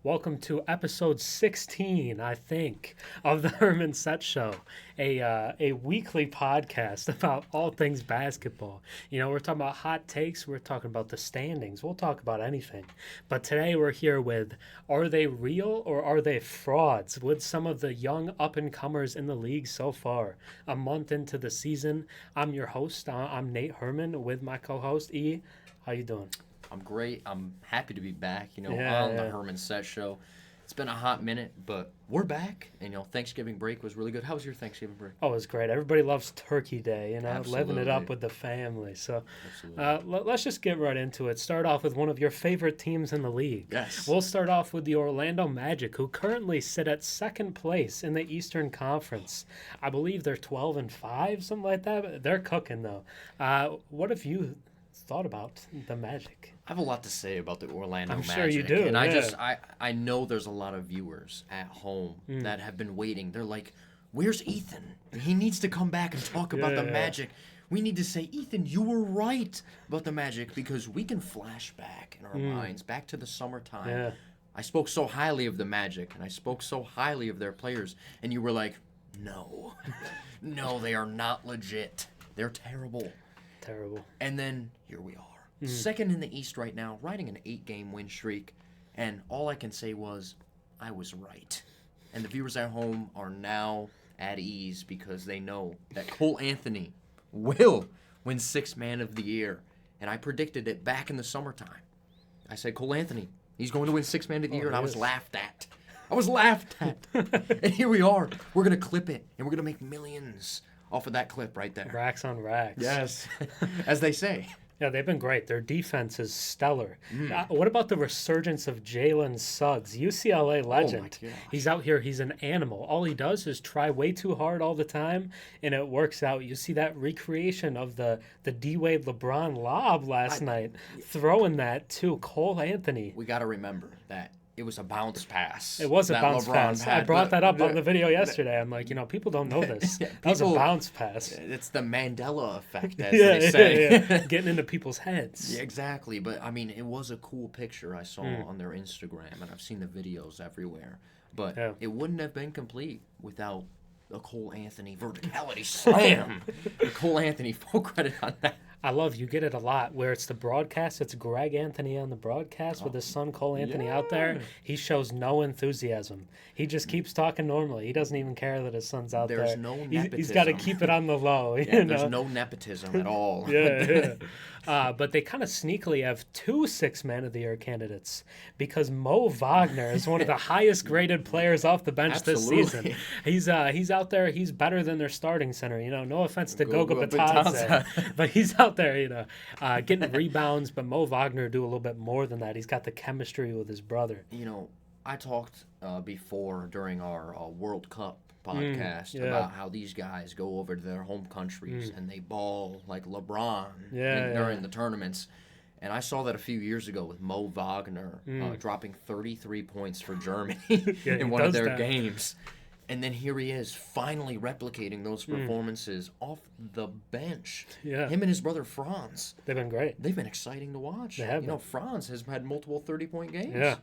Welcome to episode 16, I think, of the Herm Cet Show, a weekly podcast about all things basketball. You know, we're talking about hot takes, we're talking about the standings, we'll talk about anything. But today we're here with, are they real or are they frauds? With some of the young up-and-comers in the league so far. A month into the season, I'm your host, I'm Nate Herman, with my co-host, E. How you doing? I'm great. I'm happy to be back, on the Herm Cet Show. It's been a hot minute, but we're back. And, Thanksgiving break was really good. How was your Thanksgiving break? Oh, it was great. Everybody loves Turkey Day, Absolutely. living it up with the family. So let's just get right into it. Start off with one of your favorite teams in the league. Yes. We'll start off with the Orlando Magic, who currently sit at second place in the Eastern Conference. I believe they're 12-5, something like that. They're cooking, though. What have you thought about the Magic? I have a lot to say about the Orlando Magic. I'm sure you do. And yeah. I know there's a lot of viewers at home that have been waiting. They're like, where's Ethan? He needs to come back and talk about the Magic. We need to say, Ethan, you were right about the Magic, because we can flash back in our minds, back to the summertime. Yeah. I spoke so highly of the Magic, and I spoke so highly of their players, and you were like, no. No, they are not legit. They're terrible. Terrible. And then here we are. Second in the East right now, riding an 8-game win streak. And all I can say was, I was right. And the viewers at home are now at ease because they know that Cole Anthony will win Sixth Man of the Year. And I predicted it back in the summertime. I said, Cole Anthony, he's going to win Sixth Man of the Year, and I was laughed at. And here we are. We're going to clip it, and we're going to make millions off of that clip right there. Racks on racks. Yes, as they say. Yeah, they've been great. Their defense is stellar. What about the resurgence of Jalen Suggs, UCLA legend? Oh my gosh. He's out here. He's an animal. All he does is try way too hard all the time, and it works out. You see that recreation of the D-Wade LeBron lob last night, throwing that to Cole Anthony. We got to remember that it was a bounce pass. It was a that bounce LeBron pass. had, I brought that up on the the video yesterday. I'm like, people don't know this. That was a bounce pass. It's the Mandela effect, as they say. Yeah. Getting into people's heads. Yeah, exactly. But, it was a cool picture I saw on their Instagram, and I've seen the videos everywhere. But it wouldn't have been complete without a Cole Anthony verticality slam. Cole Anthony, full credit on that. I love you get it a lot where it's the broadcast. It's Greg Anthony on the broadcast with his son Cole Anthony out there. He shows no enthusiasm. He just keeps talking normally. He doesn't even care that his son's out there. There's no nepotism. He's got to keep it on the low. There's no nepotism at all. But they kind of sneakily have two Sixth Man of the Year candidates because Mo Wagner is one of the highest graded players off the bench this season. He's out there. He's better than their starting center. No offense to Goga Bitadze, but he's out there, getting rebounds. But Mo Wagner do a little bit more than that. He's got the chemistry with his brother. I talked before during our World Cup podcast about how these guys go over to their home countries and they ball like LeBron during the tournaments. And I saw that a few years ago with Mo Wagner dropping 33 points for Germany in one of their games. And then here he is, finally replicating those performances off the bench. Yeah. Him and his brother Franz. They've been great. They've been exciting to watch. They have been. Franz has had multiple 30-point games. Yeah.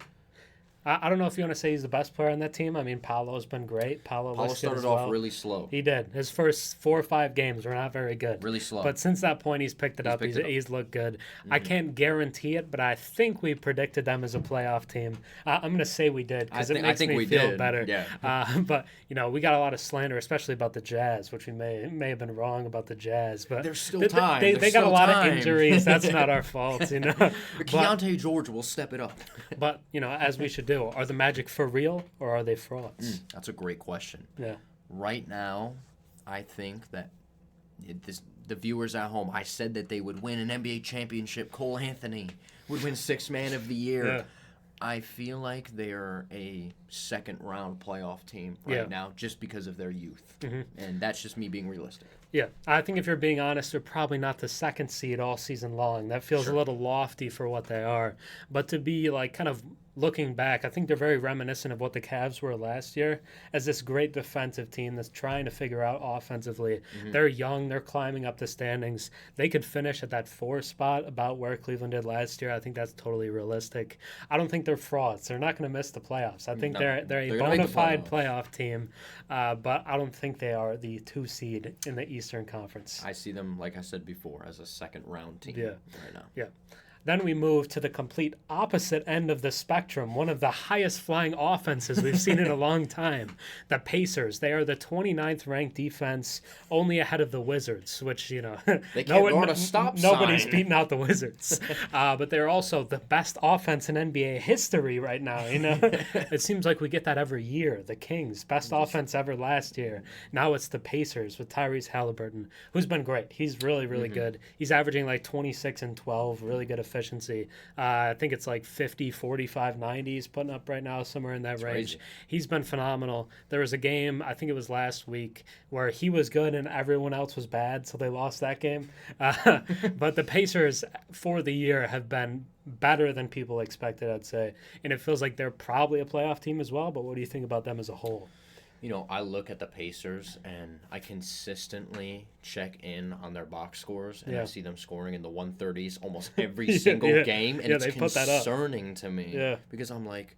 I don't know if you want to say he's the best player on that team. Paolo's been great. Paolo started off really slow. He did. His first 4 or 5 games were not very good. Really slow. But since that point, he's picked it up. He's looked good. I can't guarantee it, but I think we predicted them as a playoff team. I'm going to say we did because it makes me feel better. Yeah. But, we got a lot of slander, especially about the Jazz, which we may have been wrong about the Jazz. But there's still time. They got a lot of injuries. That's not our fault, Keontae George will step it up. But, as we should do, are the Magic for real or are they frauds? That's a great question. Yeah. Right now, I think that the viewers at home, I said that they would win an NBA championship. Cole Anthony would win Sixth Man of the Year. Yeah. I feel like they're a second-round playoff team right now just because of their youth. And that's just me being realistic. Yeah, I think if you're being honest, they're probably not the second seed all season long. That feels a little lofty for what they are. But to be kind of looking back, I think they're very reminiscent of what the Cavs were last year as this great defensive team that's trying to figure out offensively. They're young. They're climbing up the standings. They could finish at that 4 spot about where Cleveland did last year. I think that's totally realistic. I don't think they're frauds. They're not going to miss the playoffs. I think they're a bona fide playoff team, but I don't think they are the 2 seed in the Eastern Conference. I see them, like I said before, as a second round team right now. Yeah. Then we move to the complete opposite end of the spectrum, one of the highest flying offenses we've seen in a long time. The Pacers, they are the 29th ranked defense, only ahead of the Wizards, which, they can't go on a stop sign. Nobody's beating out the Wizards. But they're also the best offense in NBA history right now. It seems like we get that every year. The Kings, best offense ever last year. Now it's the Pacers with Tyrese Halliburton, who's been great. He's really, really good. He's averaging like 26 and 12, really good efficiency. I think it's like 50, 45, 90 he's putting up right now, somewhere in that range. Crazy. He's been phenomenal. There was a game, I think it was last week, where he was good and everyone else was bad, so they lost that game. But the Pacers for the year have been better than people expected, I'd say. And it feels like they're probably a playoff team as well, but what do you think about them as a whole? I look at the Pacers and I consistently check in on their box scores, and I see them scoring in the 130s almost every single game, and it's concerning to me because I'm like,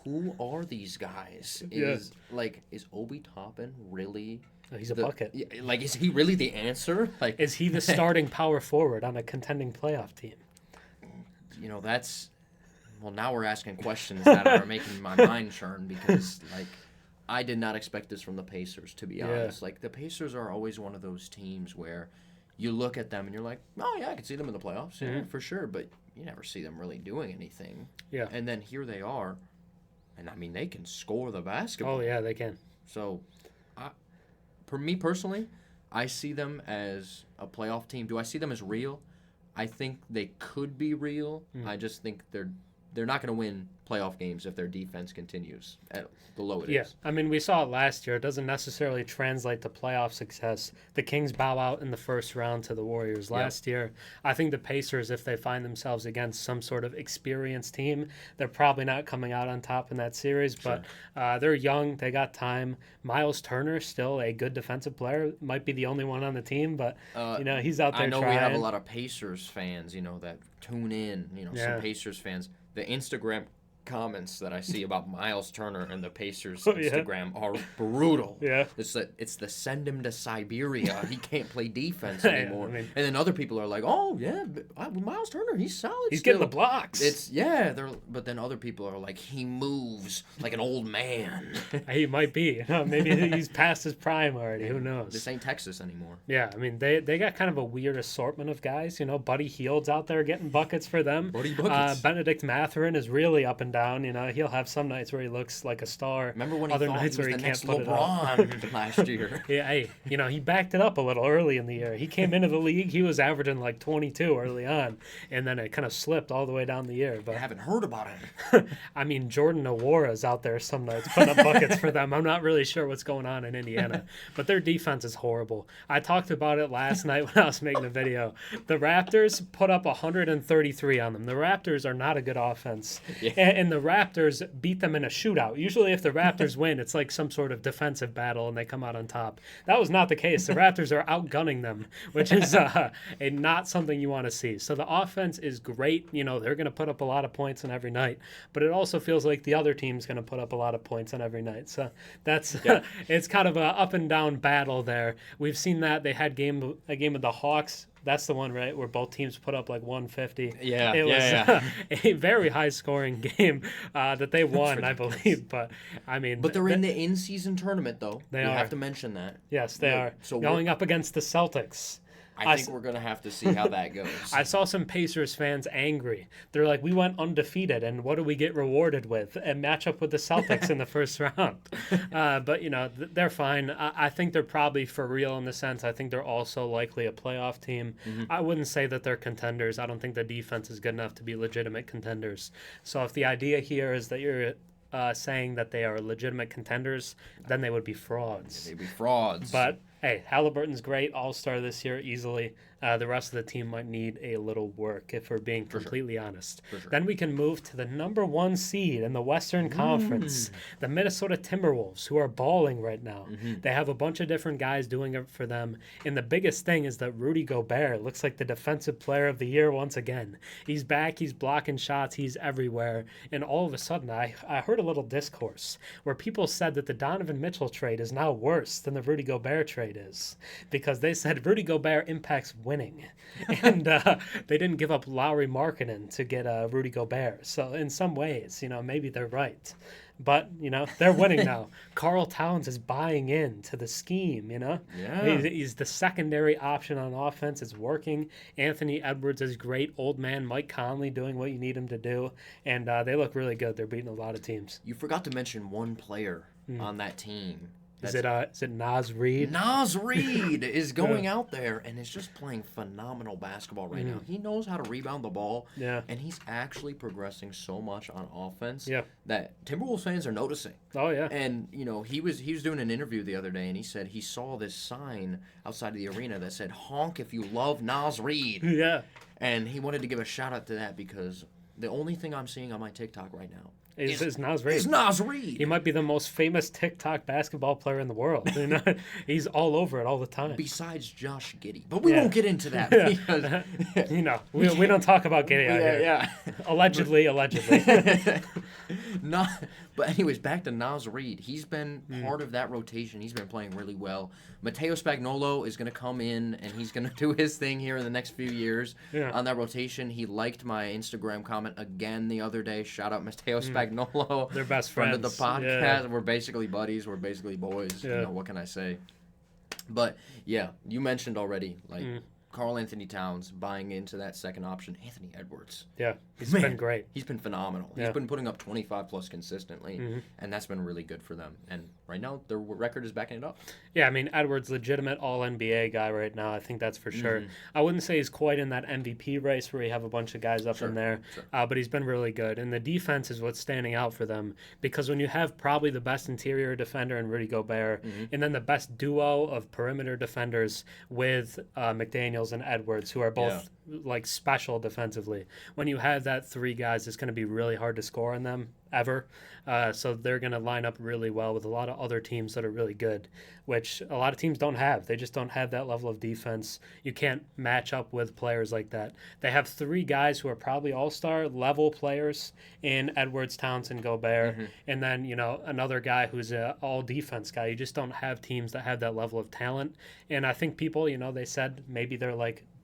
who are these guys? Is Obi Toppin really? He's a bucket. Is he really the answer? Is he the starting power forward on a contending playoff team? That's now we're asking questions that are making my mind churn because I did not expect this from the Pacers, to be honest. The Pacers are always one of those teams where you look at them and you're like, oh, yeah, I can see them in the playoffs, for sure. But you never see them really doing anything. Yeah. And then here they are. And, I mean, they can score the basketball. Oh, yeah, they can. So, for me personally, I see them as a playoff team. Do I see them as real? I think they could be real. I just think they're not going to win playoff games if their defense continues at the low it is. Yeah, I mean, we saw it last year. It doesn't necessarily translate to playoff success. The Kings bow out in the first round to the Warriors last year. I think the Pacers, if they find themselves against some sort of experienced team, they're probably not coming out on top in that series. Sure. But they're young. They got time. Miles Turner, still a good defensive player. Might be the only one on the team, but, he's out there I know trying. We have a lot of Pacers fans, that tune in, some Pacers fans. The Instagram comments that I see about Miles Turner and the Pacers Instagram are brutal. Yeah. It's the send him to Siberia. He can't play defense anymore. And then other people are like, oh, yeah, Miles Turner, he's solid. He's getting the blocks. But then other people are like, he moves like an old man. He might be. Maybe he's past his prime already. Who knows? This ain't Texas anymore. Yeah, I mean, they got kind of a weird assortment of guys. Buddy Hield's out there getting buckets for them. Buddy buckets. Benedict Mathurin is really up and down. He'll have some nights where he looks like a star. Remember when other nights where he can't put LeBron it up last year? Yeah, he backed it up a little early in the year. He came into the league, he was averaging like 22 early on, and then it kind of slipped all the way down the year. But I haven't heard about him. I mean, Jordan Nwora's out there some nights putting up buckets for them. I'm not really sure what's going on in Indiana, but their defense is horrible. I talked about it last night when I was making the video. The Raptors put up 133 on them. The Raptors are not a good offense, and the Raptors beat them in a shootout. Usually if the Raptors win, it's like some sort of defensive battle and they come out on top. That was not the case. The Raptors are outgunning them, which is not something you want to see. So the offense is great. They're going to put up a lot of points on every night, but it also feels like the other team's going to put up a lot of points on every night. So that's it's kind of a up and down battle there. We've seen that. They had a game with the Hawks. That's the one, right, where both teams put up like 150. Yeah, it was a very high-scoring game that they won, I believe. But I mean, they're in the in-season tournament, though. We have to mention that. Yes, they are. So going up against the Celtics. I think we're going to have to see how that goes. I saw some Pacers fans angry. They're like, we went undefeated, and what do we get rewarded with? A matchup with the Celtics in the first round. But, they're fine. I think they're probably for real in the sense. I think they're also likely a playoff team. Mm-hmm. I wouldn't say that they're contenders. I don't think the defense is good enough to be legitimate contenders. So if the idea here is that you're saying that they are legitimate contenders, then they would be frauds. They'd be frauds. But hey, Halliburton's great, all-star this year easily. The rest of the team might need a little work, if we're being completely honest. For sure. Then we can move to the number 1 seed in the Western Conference, the Minnesota Timberwolves, who are balling right now. They have a bunch of different guys doing it for them. And the biggest thing is that Rudy Gobert looks like the defensive player of the year once again. He's back, he's blocking shots, he's everywhere. And all of a sudden, I heard a little discourse where people said that the Donovan Mitchell trade is now worse than the Rudy Gobert trade is, because they said Rudy Gobert impacts winning. And they didn't give up Lauri Markkanen to get Rudy Gobert. So in some ways, maybe they're right. But, they're winning now. Karl Towns is buying into the scheme, Yeah. He's the secondary option on offense. It's working. Anthony Edwards is great. Old man Mike Conley doing what you need him to do. And they look really good. They're beating a lot of teams. You forgot to mention one player on that team. Is it Naz Reid? Naz Reid is going out there and is just playing phenomenal basketball right now. He knows how to rebound the ball, and he's actually progressing so much on offense that Timberwolves fans are noticing. Oh yeah. And he was doing an interview the other day, and he said he saw this sign outside of the arena that said "Honk if you love Naz Reid." Yeah. And he wanted to give a shout out to that because the only thing I'm seeing on my TikTok right now is Naz Reid. It's Naz Reid. He might be the most famous TikTok basketball player in the world. He's all over it all the time. Besides Josh Giddey. But we won't get into that because... we don't talk about Giddey out here. Yeah. Allegedly. But anyways, back to Naz Reid. He's been part of that rotation. He's been playing really well. Matteo Spagnolo is going to come in, and he's going to do his thing here in the next few years on that rotation. He liked my Instagram comment again the other day. Shout out Matteo Spagnolo. They're best friend friends. of the podcast. Yeah. We're basically buddies. We're basically boys. Yeah. What can I say? But, yeah, you mentioned already, Karl Anthony Towns buying into that second option. Anthony Edwards. Yeah, he's been great. He's been phenomenal. Yeah. He's been putting up 25-plus consistently, and that's been really good for them. And right now, their record is backing it up. Yeah, I mean, Edwards, legitimate All-NBA guy right now. I think that's for sure. I wouldn't say he's quite in that MVP race where you have a bunch of guys up in there, but he's been really good. And the defense is what's standing out for them, because when you have probably the best interior defender in Rudy Gobert, and then the best duo of perimeter defenders with McDaniels and Edwards, who are both special defensively. When you have that three guys, it's going to be really hard to score on them ever. So they're going to line up really well with a lot of other teams that are really good, which a lot of teams don't have. They just don't have that level of defense. You can't match up with players like that. They have three guys who are probably all-star level players in Edwards, Townsend, Gobert, and then, another guy who's an all-defense guy. You just don't have teams that have that level of talent. And I think people, they said maybe they're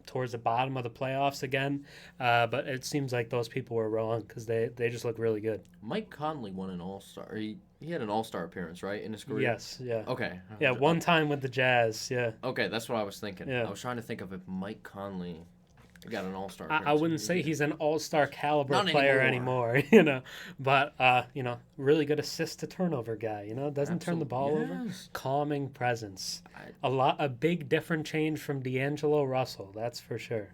towards the bottom of the playoffs again, but it seems like those people were wrong because they just look really good. Mike Conley won an All-Star. He had an All-Star appearance, right, in his career? Yes, yeah. Okay. Yeah, one time with the Jazz, yeah. Okay, that's what I was thinking. Yeah. I was trying to think of if Mike Conley got an All-Star appearance. I wouldn't say he's an All-Star caliber Not player anymore, but, really good assist to turnover guy, doesn't turn the ball over. Calming presence. A big different change from D'Angelo Russell, that's for sure.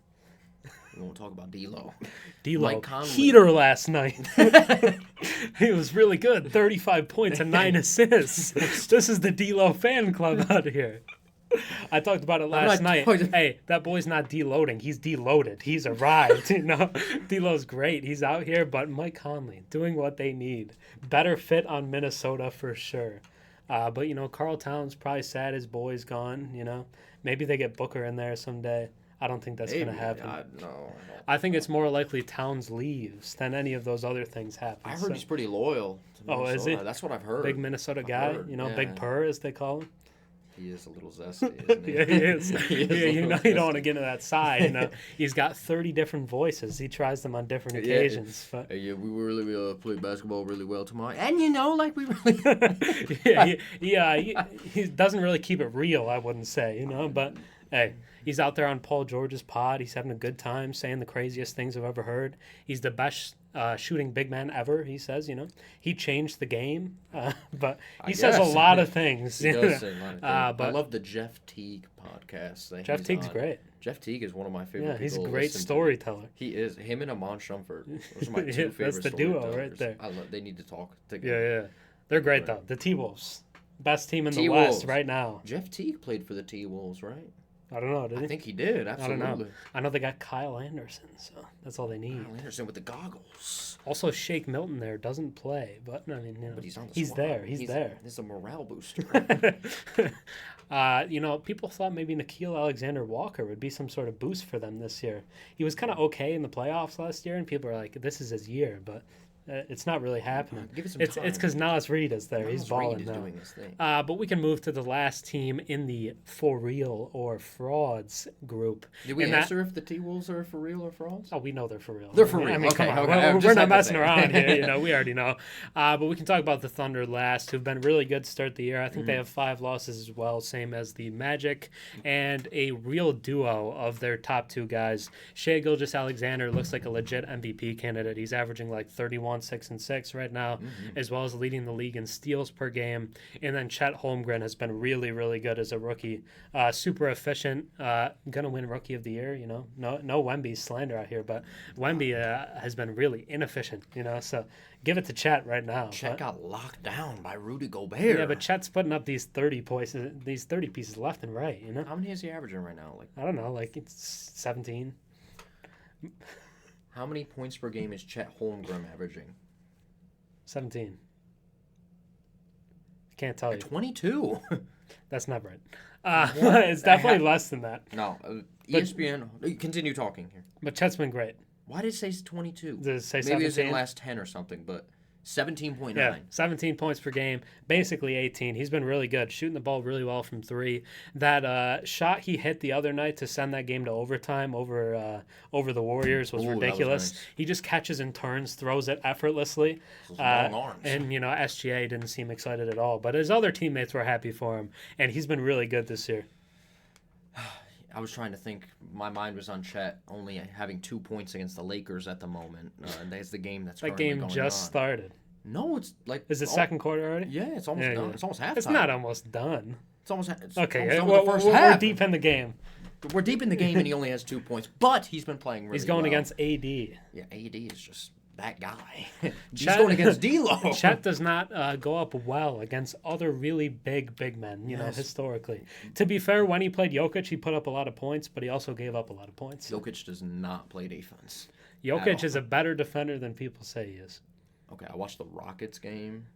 We won't talk about D'Lo. D'Lo, heater last night. He was really good, 35 points and 9 assists. This is the D'Lo fan club out here. I talked about it last night. Hey, that boy's not deloading. He's deloaded. He's arrived. D'Lo's great. He's out here, but Mike Conley doing what they need. Better fit on Minnesota for sure. But Karl Towns probably sad his boy's gone. Maybe they get Booker in there someday. I don't think that's going to happen. No. I think it's more likely Towns leaves than any of those other things happen. I heard he's pretty loyal to Minnesota. Oh, is he? That's what I've heard. Big Minnesota guy. Big Purr, as they call him. He is a little zesty, isn't he? Yeah, he is. You don't want to get into that side. He's got 30 different voices. He tries them on different occasions. But we really play basketball really well tomorrow. And we really... he doesn't really keep it real, I wouldn't say, But, hey, he's out there on Paul George's pod. He's having a good time, saying the craziest things I've ever heard. He's the best shooting big man ever, he says, He changed the game, but he says a lot of things. He does say a lot of things. But I love the Jeff Teague podcast. Jeff Teague's great. Jeff Teague is one of my favorite people. He's a great storyteller. He is. Him and Amon Shumpert. Those are my two favorite That's the duo right there. They need to talk together. Yeah. They're great, though. The T-Wolves. Best team in the West right now. Jeff Teague played for the T-Wolves, right? I don't know. Did he? I think he did. Absolutely. I don't know. I know they got Kyle Anderson, so that's all they need. Kyle Anderson with the goggles. Also, Shake Milton there doesn't play, but I mean, But he's on the he's squad. there. He's there. He's a morale booster. People thought maybe Nikhil Alexander-Walker would be some sort of boost for them this year. He was kind of okay in the playoffs last year, and people are like, "This is his year," but it's not really happening. Give it some It's time. because Nas Reed is there. He's Nas balling Reed is now. doing his thing. But we can move to the last team in the for real or frauds group. Did we answer if the T-Wolves are for real or frauds? Oh, we know they're for real. They're for real. I mean, Okay, come on. okay. We're not messing around here. We already know. But we can talk about the Thunder last, who've been really good to start the year. I think they have 5 losses as well, same as the Magic, and a real duo of their top 2 guys. Shai Gilgeous-Alexander looks like a legit MVP candidate. He's averaging like 31, 6, and 6 right now, as well as leading the league in steals per game. And then Chet Holmgren has been really, really good as a rookie. Super efficient. Gonna win Rookie of the Year. No Wemby slander out here, but Wemby has been really inefficient. So give it to Chet right now. Chet got locked down by Rudy Gobert. Yeah, but Chet's putting up these 30 pieces left and right. How many is he averaging right now? I don't know, like it's 17. How many points per game is Chet Holmgren averaging? 17. I can't tell you. 22. That's not right. It's definitely less than that. No, ESPN. Continue talking here. But Chet's been great. Why did it say 22? Did it say Maybe it was in 17? the last 10 or something, but 17.9. Yeah, 17 points per game, basically 18. He's been really good, shooting the ball really well from 3. That shot he hit the other night to send that game to overtime over the Warriors was ridiculous. That was nice. He just catches and turns, throws it effortlessly. Those long arms. And, SGA didn't seem excited at all. But his other teammates were happy for him, and he's been really good this year. I was trying to think. My mind was on Chet only having 2 points against the Lakers at the moment. That's the game that's That currently game going just on. started. No, it's like... Is it second quarter already? Yeah, it's almost done. It's almost halftime. It's not almost done. It's almost done Okay, with the first half. we're deep in the game. We're deep in the game, and he only has 2 points. But he's been playing really well. He's going against AD. Yeah, AD is just that guy. He's going against D'Lo. Chet does not go up well against other really big men, historically. To be fair, when he played Jokic, he put up a lot of points, but he also gave up a lot of points. Jokic does not play defense. Jokic is a better defender than people say he is. Okay, I watched the Rockets game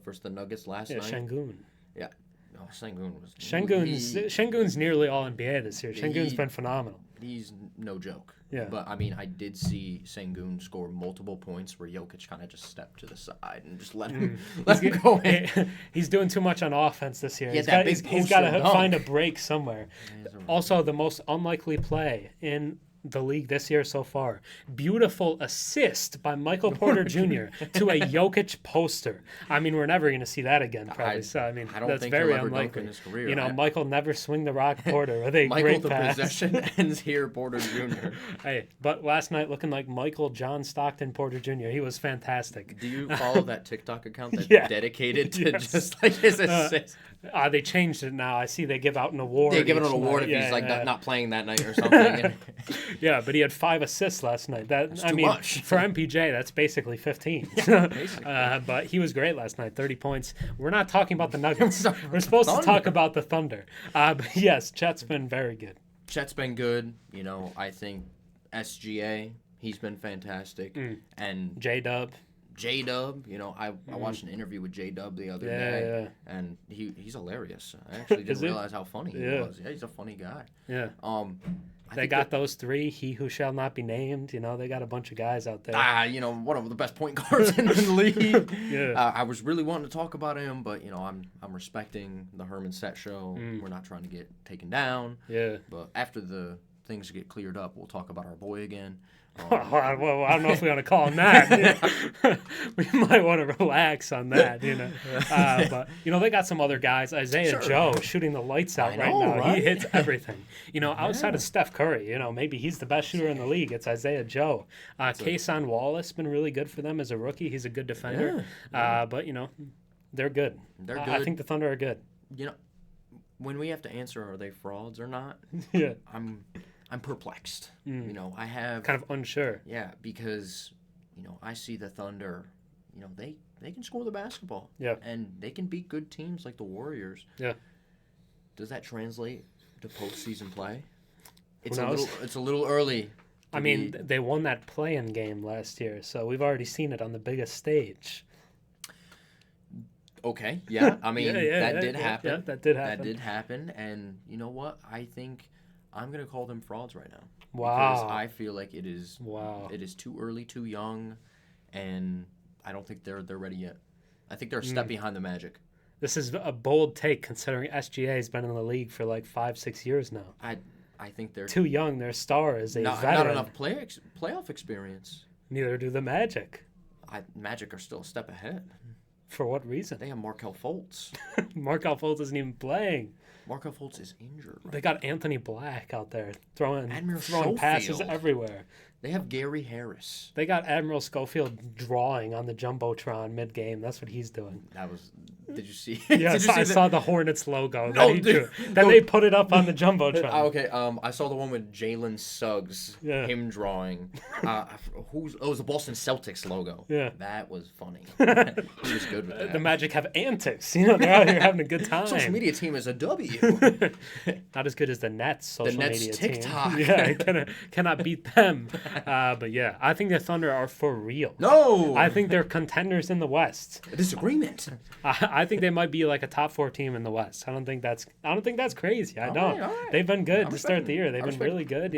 versus the Nuggets last night. Şengün. Yeah. No, Şengün was... Şengün's nearly all NBA this year. Şengün's been phenomenal. He's no joke. Yeah. But, I mean, I did see Şengün score multiple points where Jokic kind of just stepped to the side and just let him go in. He's doing too much on offense this year. He's got to find a break somewhere. Also, the most unlikely play in the league this year so far. Beautiful assist by Michael Porter Jr. to a Jokic poster. I mean, we're never going to see that again, probably. I don't that's think very unlikely. In his career. Michael never swing the rock Porter with a great the pass. possession ends here, Porter Jr. Hey, but last night looking like Michael John Stockton Porter Jr. He was fantastic. Do you follow that TikTok account that's dedicated to just like his assist? They changed it now. I see they give out an award. They give it an award if he's not playing that night or something. Yeah, but he had 5 assists last night. That's too much. For MPJ, that's basically 15. But he was great last night, 30 points. We're not talking about the Nuggets. We're supposed to talk about the Thunder. But yes, Chet's been very good. Chet's been good. I think SGA, he's been fantastic. And J-Dub, I watched an interview with J-Dub the other day, and he's hilarious. I actually didn't realize how funny he was. Yeah, he's a funny guy. Yeah. They got those 3, he who shall not be named. They got a bunch of guys out there. One of the best point guards in the league. Yeah. I was really wanting to talk about him, but I'm respecting the Herm Cet Show. We're not trying to get taken down. Yeah. But after the things get cleared up, we'll talk about our boy again. Well, I don't know if we want to call him that. We might want to relax on that, But, they got some other guys. Isaiah Joe shooting the lights out now. Right? He hits everything. Outside of Steph Curry, maybe he's the best shooter in the league. It's Isaiah Joe. Kason Wallace been really good for them as a rookie. He's a good defender. But, they're good. They're good. I think the Thunder are good. When we have to answer, are they frauds or not? Yeah. I'm perplexed. I have kind of unsure. Yeah, because I see the Thunder. They can score the basketball. Yeah, and they can beat good teams like the Warriors. Yeah. Does that translate to postseason play? Who knows? It's a little early. I mean, they won that play-in game last year, so we've already seen it on the biggest stage. Okay, yeah. I mean, that did happen. Yeah, that did happen. That did happen, and you know what? I think I'm gonna call them frauds right now. Wow. Because I feel like it is. Wow. It is too early, too young, and I don't think they're ready yet. I think they're a step behind the Magic. This is a bold take considering SGA has been in the league for like 5-6 years now. I think they're too young. Their star is a veteran. Not enough playoff experience. Neither do the Magic. Magic are still a step ahead. For what reason? They have Markelle Fultz. Markelle Fultz isn't even playing. Markelle Fultz is injured. They got Anthony Black out there throwing Schofield. passes everywhere. They have Gary Harris. They got Admiral Schofield drawing on the Jumbotron mid-game. That's what he's doing. Did you see? Yes, I saw the Hornets logo. No, dude. Then they put it up on the Jumbotron. Okay, I saw the one with Jalen Suggs, him drawing. It was the Boston Celtics logo. Yeah. That was funny. He was good with that. The Magic have antics. They're out here having a good time. Social media team is a W. Not as good as the Nets social media TikTok. team. Yeah, cannot beat them. But yeah, I think the Thunder are for real. No! I think they're contenders in the West. A disagreement. I think they might be like a top 4 team in the West. I don't think that's crazy. I don't. All right. They've been good to start the year. They've been really good,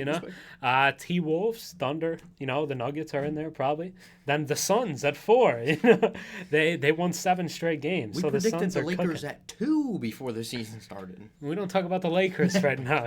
T-Wolves, Thunder, the Nuggets are in there probably. Then the Suns at 4. They won 7 straight games. We so the predicted Suns the are Lakers cooking. at 2 before the season started. We don't talk about the Lakers right now,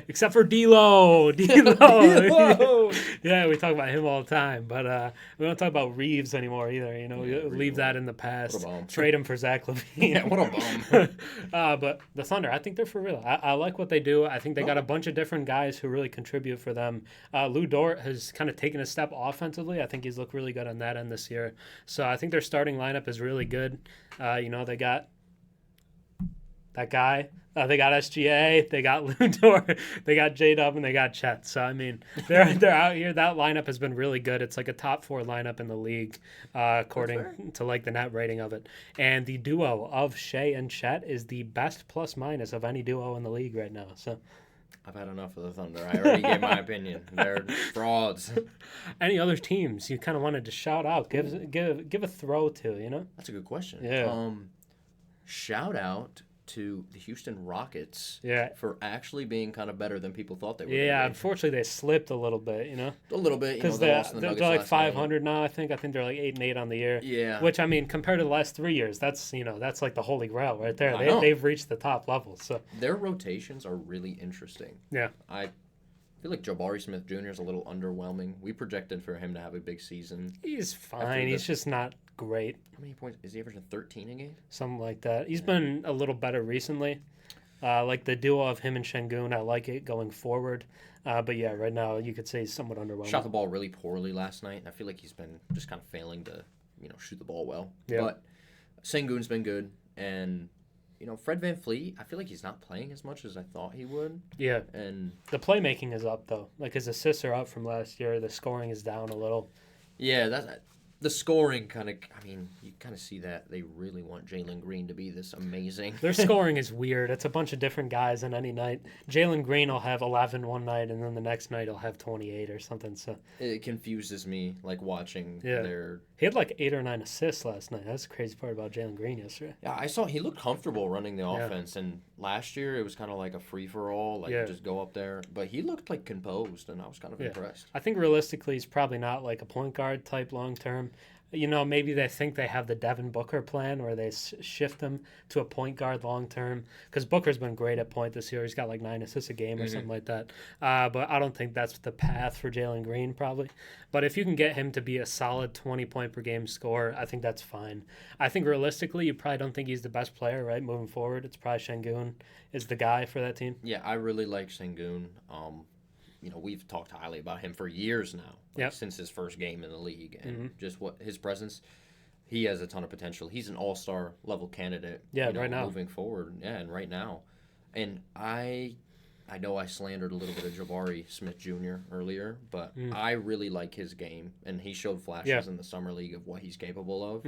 except for D'Lo. D'Lo. Yeah, we talk about him all the time, but we don't talk about Reeves anymore either. We leave that in the past. Trade him for Zach LaVine. Yeah, what a bum. But the Thunder, I think they're for real. I like what they do. I think they got a bunch of different guys who really contribute for them. Lou Dort has kind of taken a step offensively. I think he's looked really good on that end this year. So I think their starting lineup is really good. They got that guy. They got SGA, they got Lou Dort, they got J-Dub, and they got Chet. So, I mean, they're out here. That lineup has been really good. It's like a top 4 lineup in the league, according to like the net rating of it. And the duo of Shea and Chet is the best plus-minus of any duo in the league right now. So, I've had enough of the Thunder. I already gave my opinion. They're frauds. Any other teams you kind of wanted to shout out? Give a throw to, That's a good question. Yeah. Shout out to the Houston Rockets for actually being kind of better than people thought they were. Yeah, unfortunately they slipped a little bit, A little bit, because they lost to the they're Nuggets like last 500 now. I think they're like 8-8 on the year. Yeah, which I mean, compared to the last 3 years, that's that's like the holy grail right there. They've reached the top level. So their rotations are really interesting. Yeah, I feel like Jabari Smith Jr. is a little underwhelming. We projected for him to have a big season. He's fine. He's just not great. How many points is he averaging? 13 a game? Something like that. He's been a little better recently. Like the duo of him and Şengün, I like it going forward. But yeah, right now you could say he's somewhat underwhelming. Shot the ball really poorly last night, and I feel like he's been just kind of failing to, shoot the ball well. Yeah. But Şengün's been good, and Fred VanVleet, I feel like he's not playing as much as I thought he would. Yeah. And the playmaking is up though. Like his assists are up from last year. The scoring is down a little. Yeah, the scoring kind of, you kind of see that they really want Jalen Green to be this amazing. Their scoring is weird. It's a bunch of different guys on any night. Jalen Green will have 11 one night, and then the next night he'll have 28 or something. So it confuses me, like watching their. He had like 8 or 9 assists last night. That's the crazy part about Jalen Green yesterday. Yeah, I saw he looked comfortable running the offense, and last year it was kind of like a free-for-all, just go up there. But he looked like composed, and I was kind of impressed. I think realistically he's probably not like a point guard type long term. Maybe they think they have the Devin Booker plan where they shift him to a point guard long term, because Booker's been great at point this year. He's got like 9 assists a game or something like that. But I don't think that's the path for Jalen Green probably. But if you can get him to be a solid 20-point per game scorer, I think that's fine. I think realistically you probably don't think he's the best player, right, moving forward. It's probably Şengün is the guy for that team. Yeah, I really like Şengün. We've talked highly about him for years now, since his first game in the league, and just what his presence. He has a ton of potential. He's an all-star level candidate. Right now, moving forward. Yeah, and right now, and I know I slandered a little bit of Jabari Smith Jr. earlier, but I really like his game, and he showed flashes in the summer league of what he's capable of.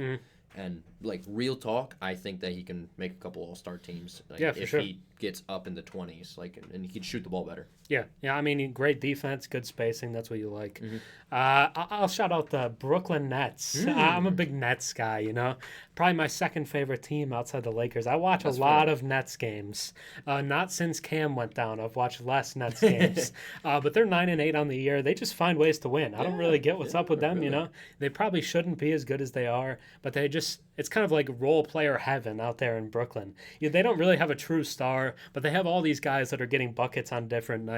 And like real talk, I think that he can make a couple All-Star teams. Like, Yeah, for if sure. he gets up in the 20s, like, and he can shoot the ball better. Yeah, I mean, great defense, good spacing. That's what you like. Mm-hmm. I'll shout out the Brooklyn Nets. I'm a big Nets guy, you know. Probably my second favorite team outside the Lakers. I watch a lot of Nets games. Not since Cam went down. I've watched less Nets games. But they're 9-8 on the year. They just find ways to win. I don't really get what's up with them, you know. They probably shouldn't be as good as they are, but they just, it's kind of like role player heaven out there in Brooklyn. They don't really have a true star, but they have all these guys that are getting buckets on different nights.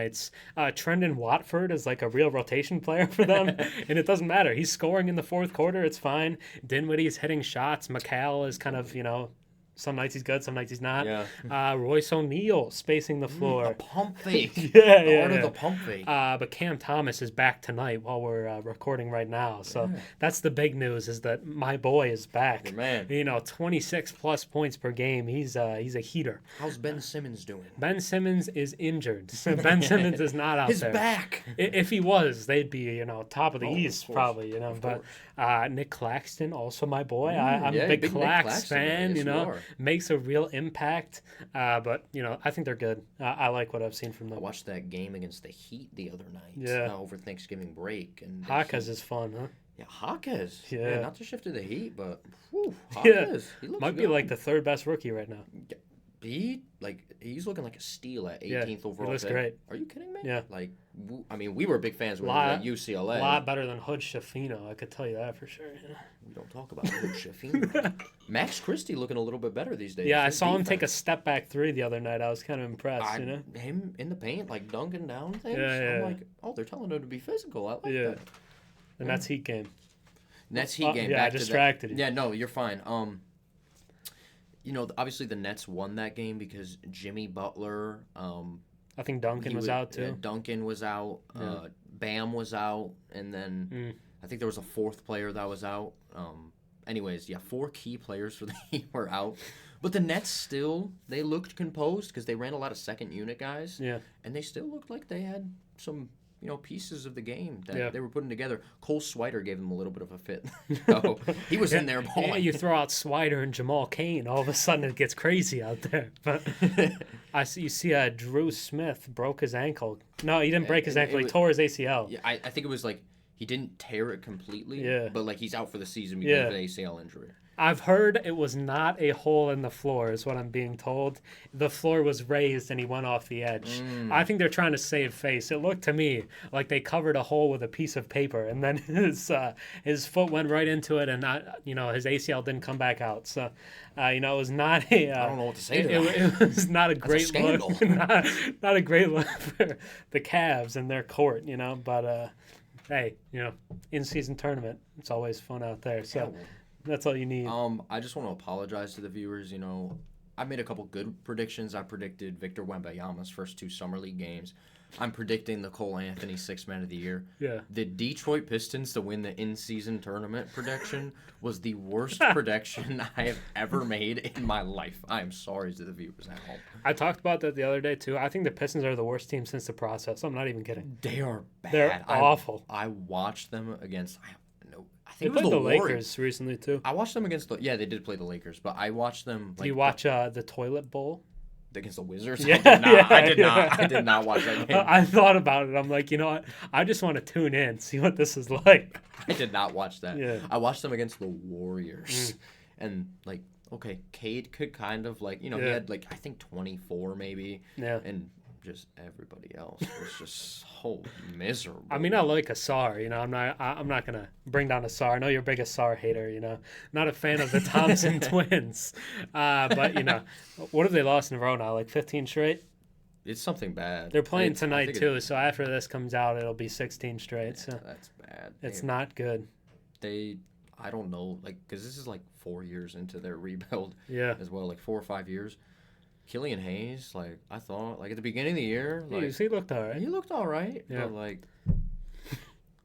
Trendon Watford is like a real rotation player for them, and it doesn't matter. He's scoring in the fourth quarter. It's fine. Dinwiddie's hitting shots. McCall is kind of, you know, some nights he's good, some nights he's not. Yeah. Royce O'Neal spacing the floor. The pump fake. The art of the pump fake. But Cam Thomas is back tonight while we're recording right now. So that's the big news, is that my boy is back. Your man. You know, 26 plus points per game. He's a heater. How's Ben Simmons doing? Ben Simmons is injured. Ben Simmons is not out His there. back. If he was, they'd be, you know, top of the East, course. probably, you know. But Nick Claxton, also my boy. I'm a big Clax fan, you know. Makes a real impact. But, you know, I think they're good. I like what I've seen from them. I watched that game against the Heat the other night. Over Thanksgiving break. And Hakas is fun, huh? Yeah, Hakas. Yeah. Not to shift to the Heat, but Hakas. He looks Might good. be like the third best rookie right now. He's looking like a steal at 18th overall. He looks pick. great. Are you kidding me? Yeah. Like, I mean, we were big fans when we were at UCLA. A lot better than Hood Schifino, I could tell you that for sure. Yeah. We don't talk about Hood Schifino. Max Christie looking a little bit better these days. Yeah, I saw him take a step back three the other night. I was kind of impressed, you know? Him in the paint, like dunking down things. Yeah. I'm like, oh, they're telling him to be physical. I like that. The Nets Heat game. Nets Heat game. Yeah, I distracted you. Yeah, no, you're fine. You know, obviously the Nets won that game because Jimmy Butler. I think Duncan was out too. Duncan was out. Bam was out, and then I think there was a fourth player that was out. Anyways, 4 key players for the Heat were out, but the Nets still, they looked composed because they ran a lot of second unit guys. Yeah, and they still looked like they had some, you know, pieces of the game that they were putting together. Cole Swider gave them a little bit of a fit. So he was in there balling. Yeah, you throw out Swider and Jamal Cain, all of a sudden it gets crazy out there. But you see Drew Smith broke his ankle. No, he didn't break his ankle. He tore his ACL. Yeah, I think it was like he didn't tear it completely. Yeah. But like he's out for the season because of an ACL injury. I've heard it was not a hole in the floor, is what I'm being told. The floor was raised and he went off the edge. I think they're trying to save face. It looked to me like they covered a hole with a piece of paper, and then his foot went right into it, and his ACL didn't come back out. So, it was not a. I don't know what to say to that. It was not a great look. not a great look for the Cavs and their court, But hey, in-season tournament, it's always fun out there. So. That's all you need. I just want to apologize to the viewers. I made a couple good predictions. I predicted Victor Wembanyama's first 2 Summer League games. I'm predicting the Cole Anthony 6th Man of the Year. Yeah. The Detroit Pistons to win the in-season tournament prediction was the worst prediction I have ever made in my life. I am sorry to the viewers at home. I talked about that the other day, too. I think the Pistons are the worst team since the process. I'm not even kidding. They are bad. They're awful. I watched them against... I They think it was played the Warriors Lakers recently, too. I watched them against they did play the Lakers, but I watched them. Did you watch the Toilet Bowl? Against the Wizards? Yeah, I did not watch that game. I thought about it. I'm like, you know what? I just want to tune in, see what this is like. I did not watch that. Yeah. I watched them against the Warriors. And, Cade could kind of, he had, I think 24 maybe. Yeah. And just everybody else was just so miserable. I mean, I like Asar. I'm not gonna bring down Asar. I know you're a big Asar hater. Not a fan of the Thompson twins. But what have they lost in a row now? Like 15 straight. It's something bad. They're playing tonight too. So after this comes out, it'll be 16 straight. So that's bad. It's not good. I don't know, because this is 4 years into their rebuild. Yeah. As well, 4 or 5 years. Killian Hayes, I thought, at the beginning of the year, he looked all right. He looked all right, yeah. but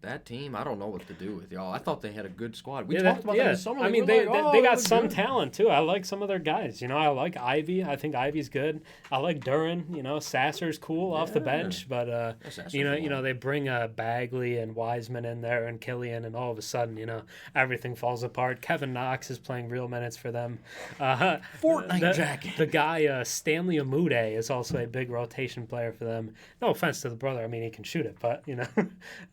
That team, I don't know what to do with y'all. I thought they had a good squad. We Yeah, talked about that in the summer. I mean, they got some talent too. I like some of their guys. I like Ivy. I think Ivy's good. I like Duran. Sasser's cool off the bench, but they bring Bagley and Wiseman in there and Killian, and all of a sudden, everything falls apart. Kevin Knox is playing real minutes for them. Fortnite jacket. The guy Stanley Amude is also a big rotation player for them. No offense to the brother. I mean, he can shoot it, but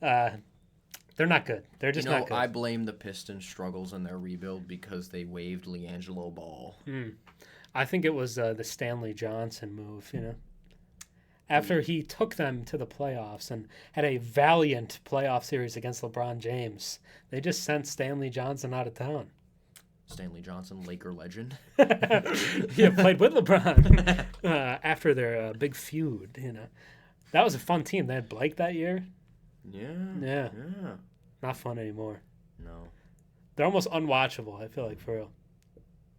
they're not good. They're just not good. I blame the Pistons' struggles in their rebuild because they waived LiAngelo Ball. I think it was the Stanley Johnson move, After he took them to the playoffs and had a valiant playoff series against LeBron James, they just sent Stanley Johnson out of town. Stanley Johnson, Laker legend. Yeah, played with LeBron after their big feud, That was a fun team. They had Blake that year. Yeah. Not fun anymore. No. They're almost unwatchable, I feel like, for real.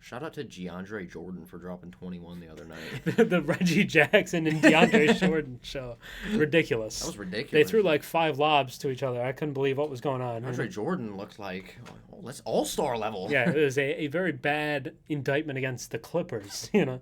Shout out to DeAndre Jordan for dropping 21 the other night. The Reggie Jackson and DeAndre Jordan show. Ridiculous. That was ridiculous. They threw like 5 lobs to each other. I couldn't believe what was going on. DeAndre Jordan looked like, that's all-star level. Yeah, it was a very bad indictment against the Clippers, who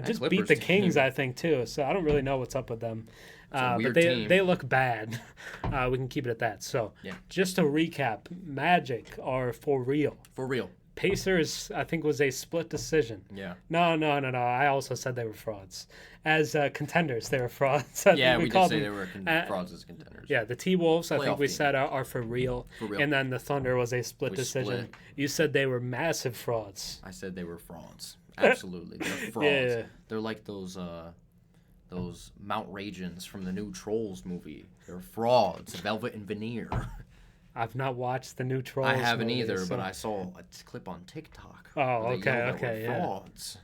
just Clippers beat the team. Kings, I think, too. So I don't really know what's up with them. But they look bad. We can keep it at that. So just to recap, Magic are for real. For real. Pacers, I think, was a split decision. Yeah. No. I also said they were frauds. As contenders, they were frauds. We did say they were frauds as contenders. Yeah, the T-Wolves, I think we said, are for real. For real. And then the Thunder was a split decision. You said they were massive frauds. I said they were frauds. Absolutely. They're frauds. Yeah. They're like those Mount Ragens from the new Trolls movie. They're frauds, velvet and veneer. I've not watched the new Trolls I haven't movie, either, so. but I saw a clip on TikTok. Oh, okay, frauds.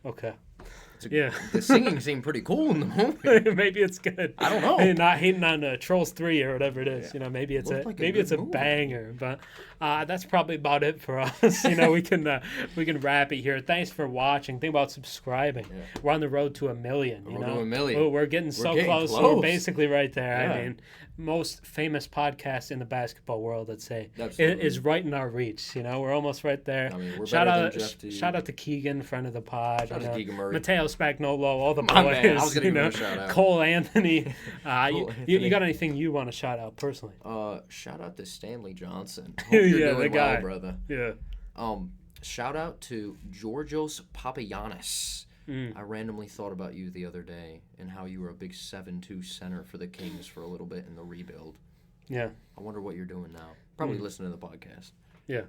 Okay. Yeah. The singing seemed pretty cool in the movie. Maybe it's good. I don't know. Not hating on Trolls 3 or whatever it is. Yeah. Maybe it's a movie. Banger. But that's probably about it for us. We can wrap it here. Thanks for watching. Think about subscribing. Yeah. We're on the road to 1 million. To 1 million. We're getting close. We're basically right there. Yeah. I mean, most famous podcast in the basketball world, I'd say, is right in our reach. We're almost right there. I mean, we're shout out to Keegan, friend of the pod. Shout out to Keegan Murray. Mateo Spagnolo, all the boys. Man, I was gonna give him a shout out. Cole Anthony. You got anything you want to shout out personally? Shout out to Stanley Johnson. Hope you're doing well, brother. Yeah. Shout out to Georgios Papagiannis. I randomly thought about you the other day and how you were a big 7-2 center for the Kings for a little bit in the rebuild. Yeah. I wonder what you're doing now. Probably listening to the podcast. Yeah.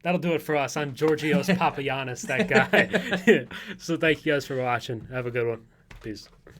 That'll do it for us on Georgios Papagiannis, that guy. So thank you guys for watching. Have a good one. Peace.